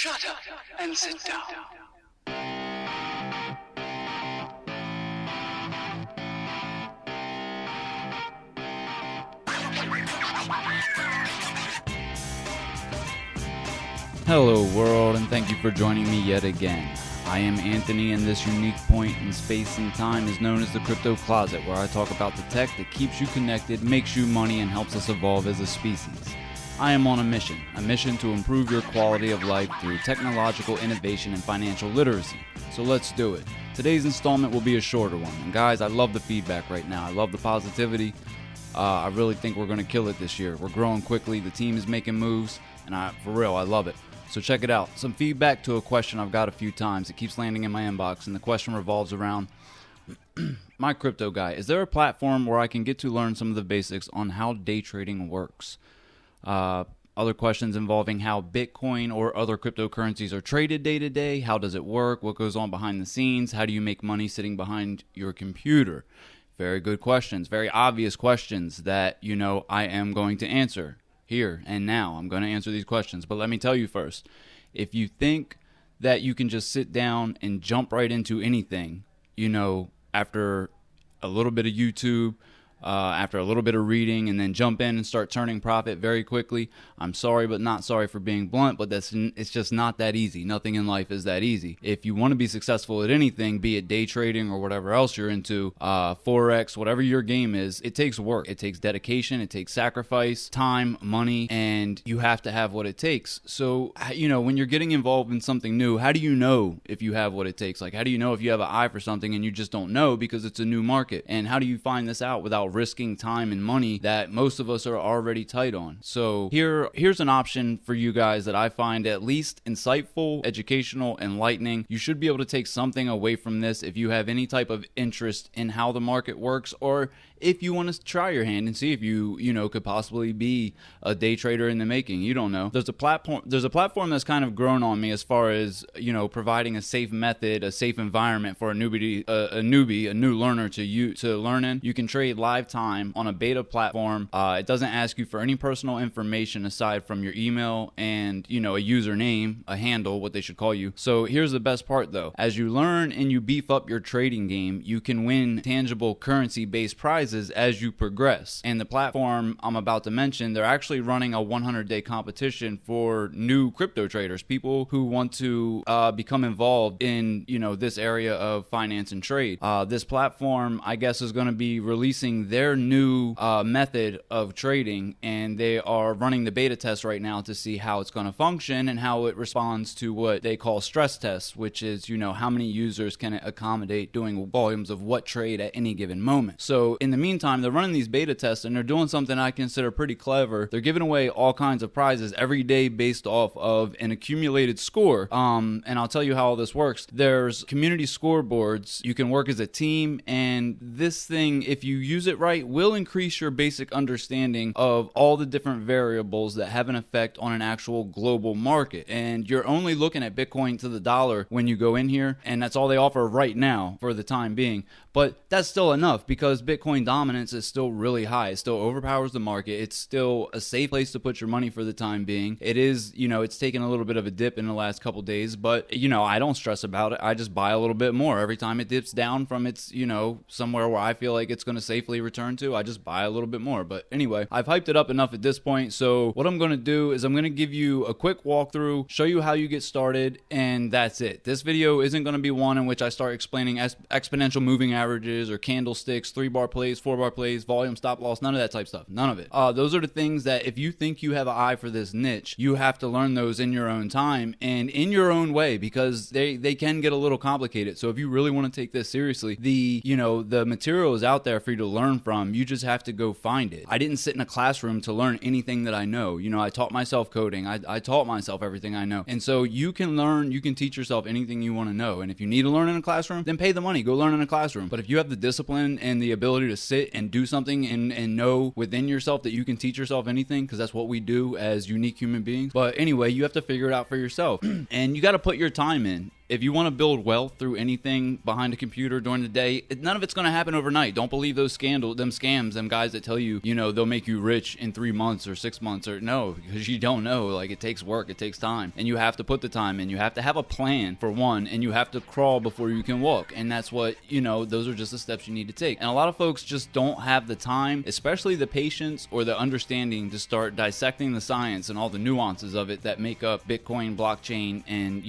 Shut up and sit down. Hello world, and thank you for joining me yet again. I am Anthony, and this unique point in space and time is known as the Crypto Closet, where I talk about the tech that keeps you connected, makes you money, and helps us evolve as a species. I am on a mission to improve your quality of life through technological innovation and financial literacy. So let's do it. Today's installment will be a shorter one, and guys, I love the feedback right now. I love the positivity. I really think we're going to kill it this year. We're growing quickly, the team is making moves, and for real, I love it. So check it out. Some feedback to a question I've got a few times. It keeps landing in my inbox, and the question revolves around my crypto guy. Is there a platform where I can get to learn some of the basics on how day trading works? Other questions involving how Bitcoin or other cryptocurrencies are traded day to day. How does it work? What goes on behind the scenes? How do you make money sitting behind your computer? Very good questions. Very obvious questions that, I am going to answer. Here and now, I'm going to answer these questions. But let me tell you first, if you think that you can just sit down and jump right into anything, after a little bit of YouTube, after a little bit of reading, and then jump in and start turning profit very quickly, I'm sorry, but not sorry for being blunt, but it's just not that easy. Nothing in life is that easy. If you want to be successful at anything, be it day trading or whatever else you're into, Forex, whatever your game is, it takes work. It takes dedication. It takes sacrifice, time, money, and you have to have what it takes. So, when you're getting involved in something new, how do you know if you have what it takes? Like, how do you know if you have an eye for something and you just don't know because it's a new market? And how do you find this out without risking time and money that most of us are already tight on? So here's an option for you guys that I find at least insightful, educational, enlightening. You should be able to take something away from this if you have any type of interest in how the market works, or if you want to try your hand and see if you could possibly be a day trader in the making. You don't know. There's a platform that's kind of grown on me as far as providing a safe method, a safe environment for a new learner to learn in. You can trade live time on a beta platform. It doesn't ask you for any personal information aside from your email and a username, a handle, what they should call you. So here's the best part though. As you learn and you beef up your trading game, you can win tangible currency-based prizes as you progress. And the platform I'm about to mention, they're actually running a 100-day competition for new crypto traders, people who want to become involved in this area of finance and trade. This platform, I guess, is going to be releasing their new method of trading, and they are running the beta test right now to see how it's going to function and how it responds to what they call stress tests, which is how many users can it accommodate doing volumes of what trade at any given moment. So in the meantime, they're running these beta tests, and they're doing something I consider pretty clever. They're giving away all kinds of prizes every day based off of an accumulated score. And I'll tell you how all this works. There's community scoreboards. You can work as a team, and this thing, if you use it right, will increase your basic understanding of all the different variables that have an effect on an actual global market. And you're only looking at Bitcoin to the dollar when you go in here, and that's all they offer right now for the time being. But that's still enough because Bitcoin dominance is still really high. It still overpowers the market. It's still a safe place to put your money for the time being. It is, it's taken a little bit of a dip in the last couple days, but, I don't stress about it. I just buy a little bit more every time it dips down from its, somewhere where I feel like it's going to safely return to. I just buy a little bit more. But anyway, I've hyped it up enough at this point. So what I'm going to do is I'm going to give you a quick walkthrough, show you how you get started, and that's it. This video isn't going to be one in which I start explaining exponential moving averages or candlesticks, 3-bar plays, 4-bar plays, volume, stop loss, none of that type stuff. None of it. Those are the things that if you think you have an eye for this niche, you have to learn those in your own time and in your own way, because they can get a little complicated. So if you really want to take this seriously, the material is out there for you to learn from. You just have to go find it. I didn't sit in a classroom to learn anything that I know. I taught myself coding. I taught myself everything I know. And so you can learn, you can teach yourself anything you want to know. And if you need to learn in a classroom, then pay the money, go learn in a classroom. But if you have the discipline and the ability to sit and do something and know within yourself that you can teach yourself anything, because that's what we do as unique human beings. But anyway, you have to figure it out for yourself. And you got to put your time in. if you want to build wealth through anything behind a computer during the day, none of it's going to happen overnight. Don't believe those scams, them guys that tell you, they'll make you rich in 3 months or 6 months, or no, because you don't know. Like, it takes work, it takes time, and you have to put the time in. You have to have a plan for one, and you have to crawl before you can walk. And that's what, those are just the steps you need to take. And a lot of folks just don't have the time, especially the patience or the understanding to start dissecting the science and all the nuances of it that make up Bitcoin, blockchain, and,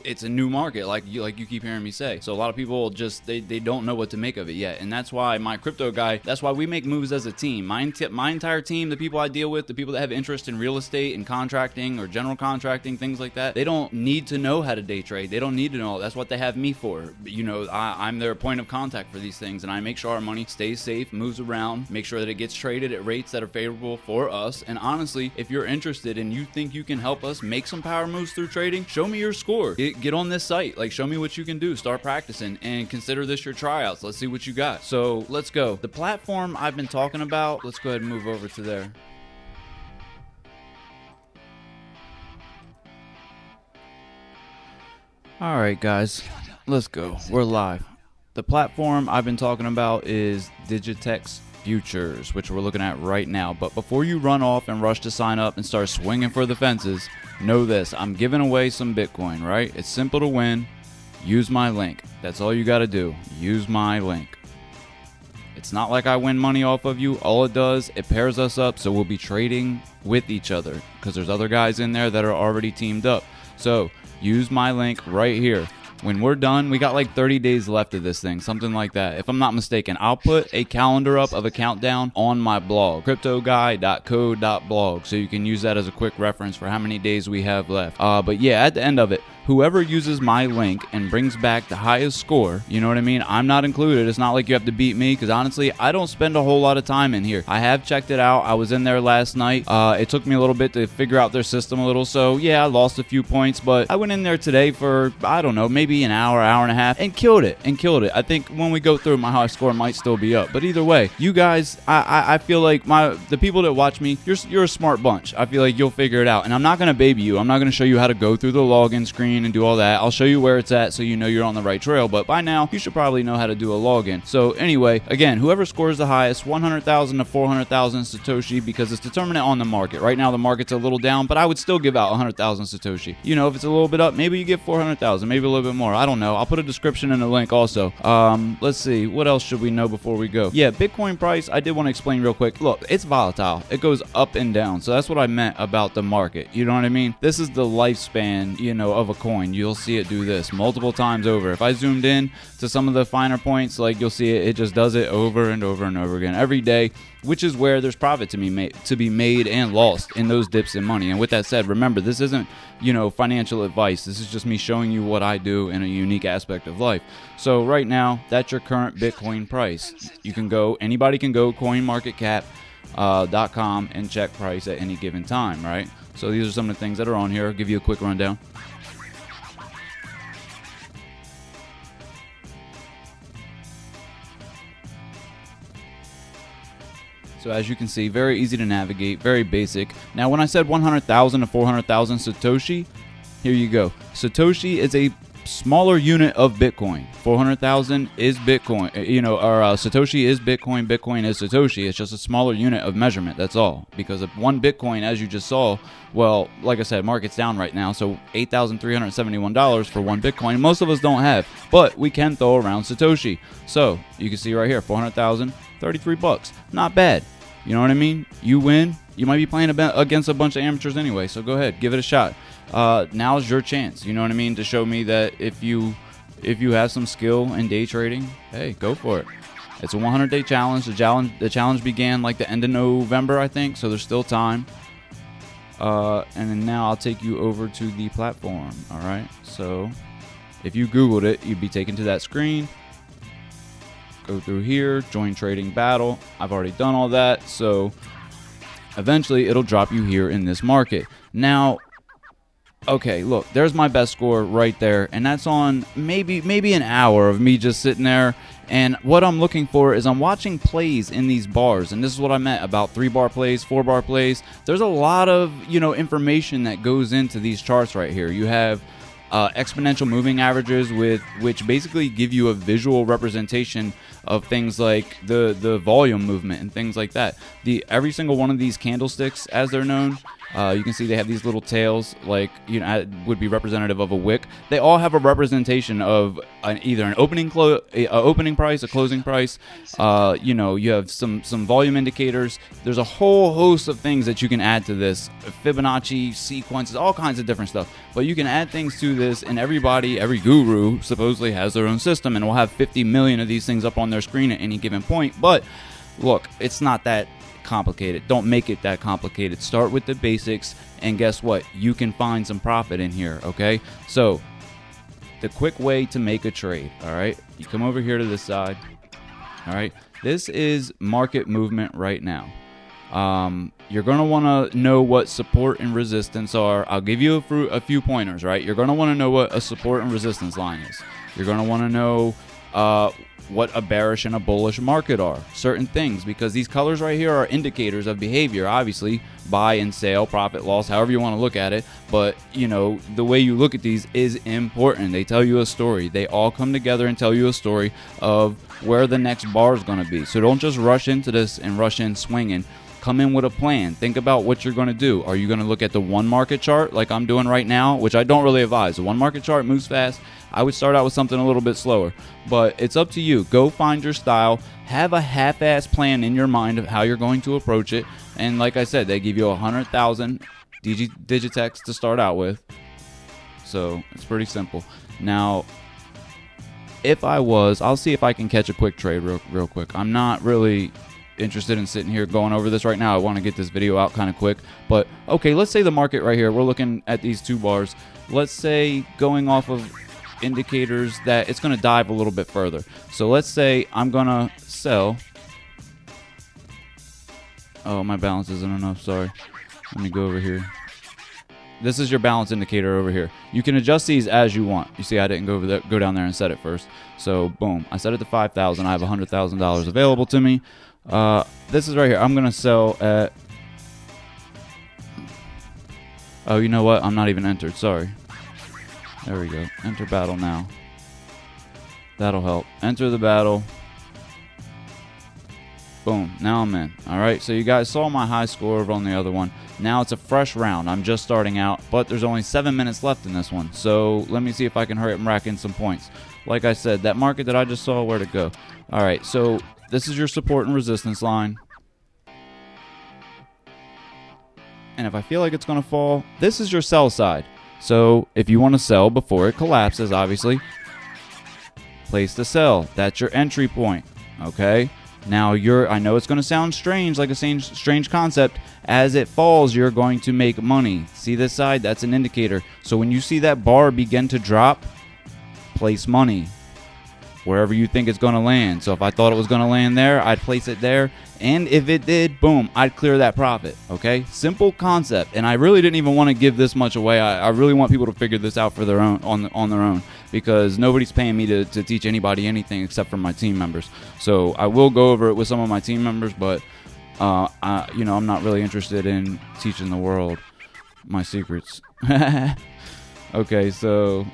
it's a new market, like you keep hearing me say. So a lot of people just they don't know what to make of it yet, and that's why my crypto guy, that's why we make moves as a team. My entire team, the people I deal with, the people that have interest in real estate and contracting or general contracting, things like that, they don't need to know how to day trade. They don't need to know. That's what they have me for. I'm their point of contact for these things, and I make sure our money stays safe, moves around, make sure that it gets traded at rates that are favorable for us. And honestly, if you're interested and you think you can help us make some power moves through trading, show me your score. Get on this site. Like, show me what you can do. Start practicing and consider this your tryouts. Let's see what you got. So let's go. The platform I've been talking about, let's go ahead and move over to there. All right, guys, let's go. We're live. The platform I've been talking about is Digitex Futures, which we're looking at right now. But before you run off and rush to sign up and start swinging for the fences, know this: I'm giving away some Bitcoin, right? It's simple to win. Use my link. That's all you got to do. Use my link. It's not like I win money off of you. All it does, it pairs us up, so we'll be trading with each other because there's other guys in there that are already teamed up. So use my link right here. When we're done, we got like 30 days left of this thing, something like that, if I'm not mistaken. I'll put a calendar up of a countdown on my blog, cryptoguy.co.blog, so you can use that as a quick reference for how many days we have left. But yeah, at the end of it, whoever uses my link and brings back the highest score, you know what I mean? I'm not included. It's not like you have to beat me, because honestly, I don't spend a whole lot of time in here. I have checked it out. I was in there last night. It took me a little bit to figure out their system a little, so yeah, I lost a few points, but I went in there today for, I don't know, maybe an hour and a half, and killed it. I think when we go through, my high score might still be up. But either way, you guys, I feel like the people that watch me, you're a smart bunch. I feel like you'll figure it out, and I'm not going to baby you. I'm not going to show you how to go through the login screen and do all that. I'll show you where it's at so you know you're on the right trail, but by now you should probably know how to do a login. So anyway, again, whoever scores the highest, 100,000 to 400,000 Satoshi, because it's determined on the market. Right now the market's a little down, but I would still give out 100,000 Satoshi. If it's a little bit up, maybe you get 400,000, maybe a little bit more. I don't know. I'll put a description and a link also. Let's see, what else should we know before we go? Yeah, Bitcoin price, I did want to explain real quick. Look, it's volatile. It goes up and down. So that's what I meant about the market. You know what I mean? This is the lifespan, of a coin. You'll see it do this multiple times over. If I zoomed in to some of the finer points, like, you'll see it just does it over and over and over again every day, which is where there's profit to be made and lost in those dips in money. And with that said, remember, this isn't, financial advice. This is just me showing you what I do in a unique aspect of life. So right now, that's your current Bitcoin price. Anybody can go coinmarketcap.com and check price at any given time, right? So these are some of the things that are on here. I'll give you a quick rundown. So as you can see, very easy to navigate, very basic. Now, when I said 100,000 to 400,000 Satoshi, here you go. Satoshi is a smaller unit of Bitcoin. 400,000 is Bitcoin, Satoshi is Bitcoin. Bitcoin is Satoshi. It's just a smaller unit of measurement. That's all. Because of one Bitcoin, as you just saw, well, like I said, market's down right now, so $8,371 for one Bitcoin. Most of us don't have, but we can throw around Satoshi. So you can see right here, 400,000, $33. Not bad. You know what I mean? You win. You might be playing against a bunch of amateurs anyway, so go ahead, give it a shot. Now's your chance, you know what I mean, to show me that if you have some skill in day trading, hey, go for it. It's a 100-day challenge. The challenge began like the end of November, I think, so there's still time. And then now I'll take you over to the platform, all right? So if you Googled it, you'd be taken to that screen. Go through here, join trading battle. I've already done all that, so eventually it'll drop you here in this market. Now, okay, look, there's my best score right there, and that's on maybe an hour of me just sitting there. And what I'm looking for is I'm watching plays in these bars, and this is what I meant about 3-bar plays, 4-bar plays. There's a lot of information that goes into these charts right here. You have exponential moving averages, which basically give you a visual representation of things like the volume movement and things like that. Every single one of these candlesticks, as they're known, you can see they have these little tails, like, you know, would be representative of a wick. They all have a representation of either an opening price, a closing price. You know, you have some volume indicators. There's a whole host of things that you can add to this, Fibonacci sequences, all kinds of different stuff. But you can add things to this, and every guru supposedly has their own system, and will have 50 million of these things up on their screen at any given point. But look, it's not that complicated. Don't make it that complicated. Start with the basics, and guess what? You can find some profit in here, okay? So the quick way to make a trade, all right? You come over here to this side, all right? This is market movement right now. You're going to want to know what support and resistance are. I'll give you a few pointers, right? You're going to want to know what a support and resistance line is. You're going to want to know what a bearish and a bullish market are, certain things, because these colors right here are indicators of behavior. Obviously, buy and sell, profit, loss, however you want to look at it. But, you know, the way you look at these is important. They tell you a story. They all come together and tell you a story of where the next bar is going to be. So don't just rush into this and rush in swinging. Come in with a plan. Think about what you're going to do. Are you going to look at the one market chart like I'm doing right now, which I don't really advise. The one market chart moves fast. I would start out with something a little bit slower, but it's up to you. Go find your style. Have a half-ass plan in your mind of how you're going to approach it. And like I said, they give you 100,000 Digitex to start out with. So it's pretty simple. Now, I'll see if I can catch a quick trade real quick. I'm not really interested in sitting here going over this right now. I want to get this video out kind of quick. But okay, let's say the market right here, we're looking at these two bars. Let's say going off of indicators that it's going to dive a little bit further. So let's say I'm going to sell. Oh, my balance isn't enough. Sorry. Let me go over here. This is your balance indicator over here. You can adjust these as you want. You see, I didn't go down there and set it first. So boom, I set it to 5,000. I have $100,000 available to me. This is right here. I'm going to sell at... Oh, you know what? I'm not even entered. Sorry. There we go. Enter battle now. That'll help. Enter the battle. Boom. Now I'm in. Alright, so you guys saw my high score over on the other one. Now it's a fresh round. I'm just starting out, but there's only 7 minutes left in this one. So let me see if I can hurry up and rack in some points. Like I said, that market that I just saw, where'd it go? Alright, so this is your support and resistance line. And if I feel like it's going to fall, this is your sell side. So if you want to sell before it collapses, obviously, place the sell. That's your entry point, okay? Now, I know it's going to sound strange, like a strange concept. As it falls, you're going to make money. See this side? That's an indicator. So when you see that bar begin to drop, place money wherever you think it's going to land. So if I thought it was going to land there, I'd place it there. And if it did, boom, I'd clear that profit, okay? Simple concept. And I really didn't even want to give this much away. I really want people to figure this out for their own, on their own, because nobody's paying me to teach anybody anything except for my team members. So I will go over it with some of my team members, but I'm not really interested in teaching the world my secrets. Okay, so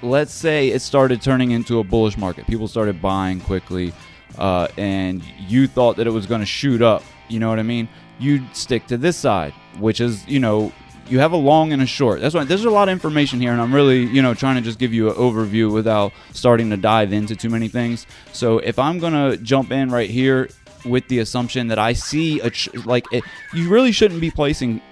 let's say it started turning into a bullish market. People started buying quickly, and you thought that it was going to shoot up. You know what I mean? You'd stick to this side, which is, you have a long and a short. That's why there's a lot of information here, and I'm really, trying to just give you an overview without starting to dive into too many things. So if I'm going to jump in right here with the assumption that I see you really shouldn't be placing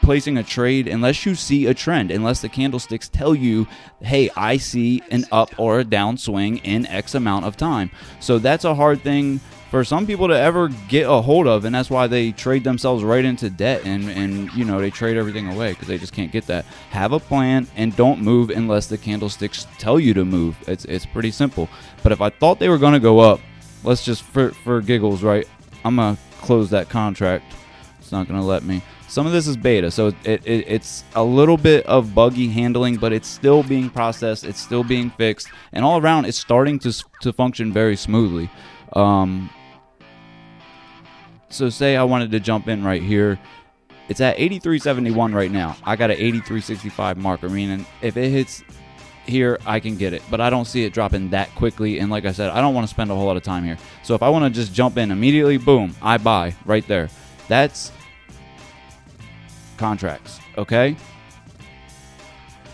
placing a trade unless you see a trend, unless the candlesticks tell you, hey, I see an up or a down swing in X amount of time. So that's a hard thing for some people to ever get a hold of, and that's why they trade themselves right into debt and they trade everything away, because they just can't get that. Have a plan and don't move unless the candlesticks tell you to move. It's pretty simple. But if I thought they were going to go up, let's just for giggles, right? I'm going to close that contract. It's not going to let me. Some of this is beta, so it's a little bit of buggy handling, but it's still being processed, it's still being fixed, and all around it's starting to function very smoothly. So say I wanted to jump in right here. It's at 83.71 right now. I got an 83.65 marker, meaning if it hits here, I can get it. But I don't see it dropping that quickly. And like I said, I don't want to spend a whole lot of time here. So if I want to just jump in immediately, boom, I buy right there. That's contracts, okay?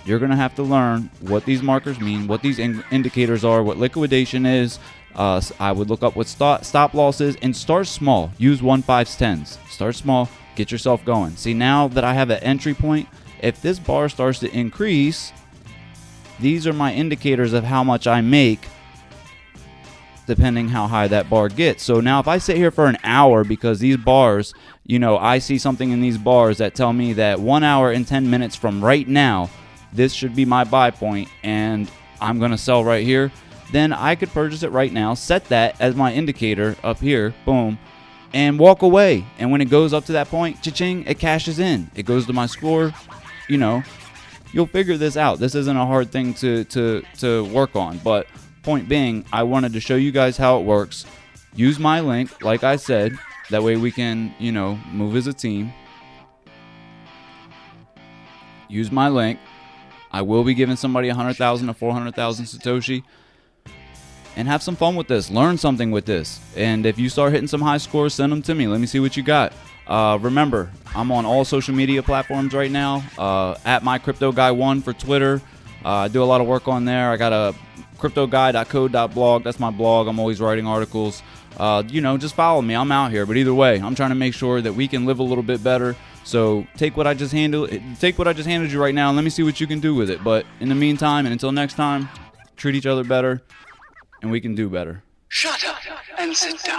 You're going to have to learn what these markers mean, what these indicators are, what liquidation is. I would look up what stop loss is, and start small. Use 1/5/10s. Start small. Get yourself going. See, now that I have an entry point, if this bar starts to increase, these are my indicators of how much I make depending how high that bar gets. So now if I sit here for an hour, because these bars, I see something in these bars that tell me that 1 hour and 10 minutes from right now, this should be my buy point, and I'm going to sell right here, then I could purchase it right now, set that as my indicator up here, boom, and walk away. And when it goes up to that point, cha-ching, it cashes in. It goes to my score. You'll figure this out. This isn't a hard thing to work on. But point being, I wanted to show you guys how it works. Use my link, like I said. That way we can, move as a team. Use my link. I will be giving somebody 100,000 to 400,000 Satoshi. And have some fun with this. Learn something with this. And if you start hitting some high scores, send them to me. Let me see what you got. Remember, I'm on all social media platforms right now. At mycryptoguy1 for Twitter. I do a lot of work on there. I got a cryptoguy.co.blog. That's my blog. I'm always writing articles. Just follow me. I'm out here. But either way, I'm trying to make sure that we can live a little bit better. So take what I just handled you right now, and let me see what you can do with it. But in the meantime, and until next time, treat each other better, and we can do better. Shut up and sit down.